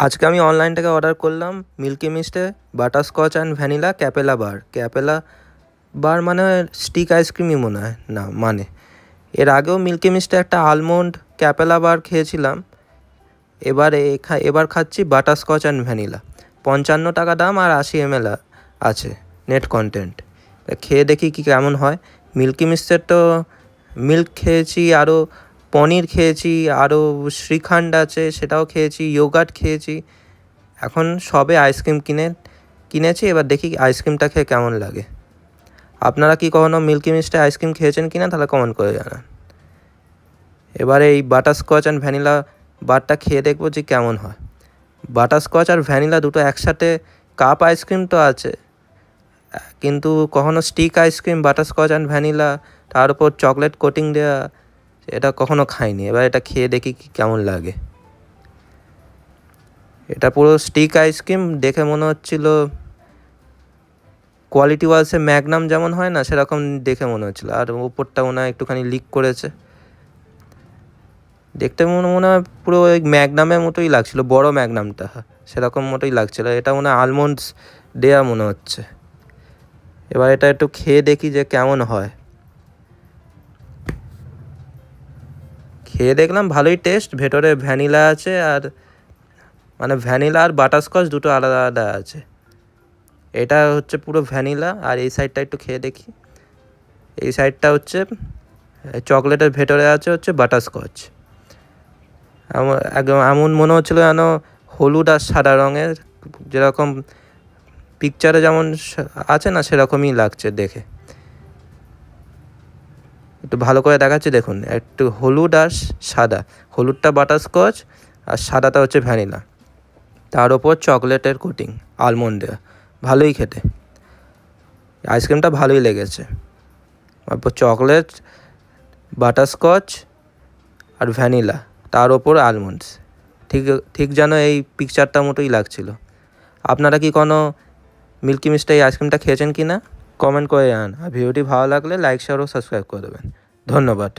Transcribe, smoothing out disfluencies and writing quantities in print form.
আজকে আমি অনলাইন থেকে অর্ডার করলাম মিল্কি মিস্টে butterscotch and vanilla capella bar. Capella bar মানে স্টিক আইসক্রিমই মনে হয় না, মানে এর আগেও মিল্কি মিস্টে একটা আলমন্ড ক্যাপেলা বার খেয়েছিলাম। এবার খাচ্ছি বাটারস্কচ অ্যান্ড ভ্যানিলা। 55 টাকা দাম আর 80 ml আছে নেট কন্টেন্ট। খেয়ে দেখি কি কেমন হয়। মিল্কি মিস্টের তো মিল্ক খেয়েছি, আরও পনির খেয়েছি, আরও শ্রীখান্ড আছে সেটাও খেয়েছি, ইয়োগার্ট খেয়েছি। এখন সবে আইসক্রিম কিনেছি, এবার দেখি আইসক্রিমটা খেয়ে কেমন লাগে। আপনারা কি কখনো মিল্কি মিস্টে আইসক্রিম খেয়েছেন কি না, তাহলে কমেন্ট করে জানান। এবারে এই বাটারস্কচ অ্যান্ড ভ্যানিলা বারটা খেয়ে দেখবো যে কেমন হয়। বাটারস্কচ আর ভ্যানিলা দুটো একসাথে কাপ আইসক্রিম তো আছে, কিন্তু কখনো stick ice cream butterscotch and vanilla তার উপর চকলেট কোটিং দেওয়া, এটা কখনো খাইনি। এবার এটা খেয়ে দেখি কি কেমন লাগে। এটা পুরো স্টিক আইসক্রিম, দেখে মনে হচ্ছিল কোয়ালিটি ওয়াইজে ম্যাগনাম যেমন হয় না, সেরকম দেখে মনে হচ্ছিল। আর উপরটা মনে হয় একটুখানি লিক করেছে, দেখতে মনে হয় পুরো ওই ম্যাগনামের মতোই লাগছিল, বড় ম্যাগনামটা সেরকম মতোই লাগছিল। এটা মনে হয় আলমন্ডস দেয়া মনে হচ্ছে। এবার এটা একটু খেয়ে দেখি যে কেমন হয়। খেয়ে দেখলাম ভালোই টেস্ট, ভেতরে ভ্যানিলা আছে, আর মানে ভ্যানিলা আর বাটারস্কচ দুটো আলাদা আলাদা আছে। এটা হচ্ছে পুরো ভ্যানিলা, আর এই সাইডটা একটু খেয়ে দেখি। এই সাইডটা হচ্ছে চকলেটের ভেতরে আছে হচ্ছে বাটারস্কচ। একদম এমন মনে হচ্ছিলো যেন হলুদ আর সাদা রঙের, যেরকম পিকচারে যেমন আছে না, সেরকমই লাগছে দেখে। একটু ভালো করে দেখাচ্ছে দেখুন, একটু হলুদ আর সাদা, হলুদটা বাটারস্কচ আর সাদাটা হচ্ছে ভ্যানিলা, তার ওপর চকলেটের কোটিং আলমন্ড দেওয়া। ভালোই খেতে, আইসক্রিমটা ভালোই লেগেছে। তারপর চকলেট, বাটারস্কচ আর ভ্যানিলা, তার ওপর আলমন্ডস, ঠিক ঠিক যেন এই পিকচারটার মতোই লাগছিল। আপনারা কি কোনো মিল্কি মিস্টে এই আইসক্রিমটা খেয়েছেন কি না, কমেন্ট করে জানান। আর ভিডিওটি ভালো লাগলে লাইক শেয়ার ও সাবস্ক্রাইব করে দেবেন। ধন্যবাদ।